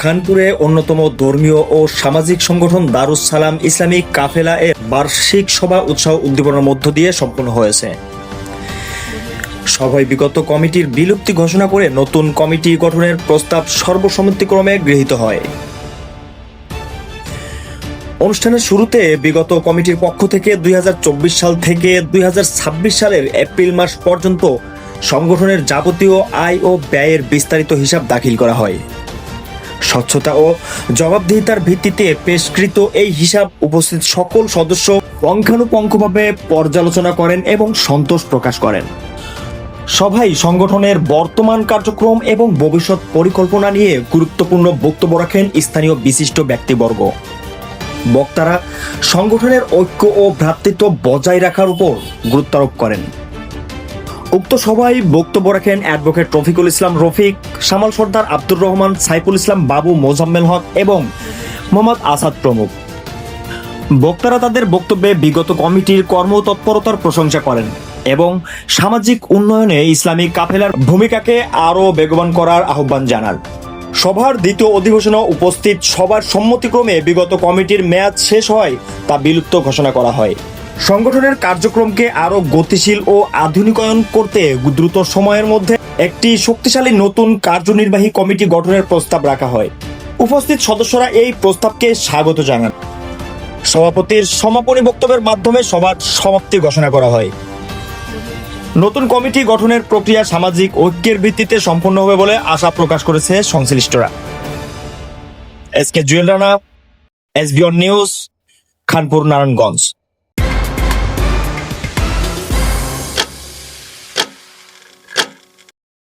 খানপুরে অন্যতম ধর্মীয় ও সামাজিক সংগঠন দারুস সালাম ইসলামিক কাফেলা এর বার্ষিক সভা উৎসাহ উদ্দীপনার মধ্য দিয়ে সম্পন্ন হয়েছে। সভায় বিগত কমিটির বিলুপ্তি ঘোষণা করে নতুন কমিটি গঠনের প্রস্তাব সর্বসম্মতিক্রমে গৃহীত হয়। অনুষ্ঠানের শুরুতে বিগত কমিটির পক্ষ থেকে 2024 সাল থেকে 2026 সালের এপ্রিল মাস পর্যন্ত সংগঠনের যাবতীয় আয় ও ব্যয়ের বিস্তারিত হিসাব দাখিল করা হয়। স্বচ্ছতা ও জবাবদিহিতার ভিত্তিতে পেশকৃত এই হিসাব উপস্থিত সকল সদস্য পুঙ্খানুপুঙ্খভাবে পর্যালোচনা করেন এবং সন্তোষ প্রকাশ করেন। সভায় সংগঠনের বর্তমান কার্যক্রম এবং ভবিষ্যৎ পরিকল্পনা নিয়ে গুরুত্বপূর্ণ বক্তব্য রাখেন স্থানীয় বিশিষ্ট ব্যক্তিবর্গ। বক্তারা সংগঠনের ঐক্য ও ভ্রাতৃত্ব বজায় রাখার উপর গুরুত্ব আরোপ করেন। উক্ত সভায় বক্তব্য রাখেন অ্যাডভোকেট রফিকুল ইসলাম রফিক, শামাল সর্দার, আব্দুর রহমান, সাইফুল ইসলাম বাবু, মোজাম্মেল হক এবং মোহাম্মদ আসাদ প্রমুখ। বক্তারা তাদের বক্তব্যে বিগত কমিটির কর্মতৎপরতার প্রশংসা করেন এবং সামাজিক উন্নয়নে ইসলামিক কাফেলার ভূমিকাকে আরও বেগবান করার আহ্বান জানান। সভার দ্বিতীয় অধিবেশনে উপস্থিত সবার সম্মতিক্রমে বিগত কমিটির মেয়াদ শেষ হয় তা বিলুপ্ত ঘোষণা করা হয়। সংগঠনের কার্যক্রমকে আরও গতিশীল ও আধুনিকায়ন করতে দ্রুত সময়ের মধ্যে একটি শক্তিশালী নতুন কার্যনির্বাহী কমিটি গঠনের প্রস্তাব রাখা হয়। উপস্থিত সদস্যরা এই প্রস্তাবকে স্বাগত জানান। সভাপতির সমাপনী বক্তব্যের মাধ্যমে সভার সমাপ্তি ঘোষণা করা হয়। নতুন কমিটি গঠনের প্রক্রিয়া সামাজিক ঐক্যের ভিত্তিতে সম্পন্ন হবে বলে আশা প্রকাশ করেছে সংশ্লিষ্টরা। SK Jewel Rana, SBN news, Khanpur, Narayanganj.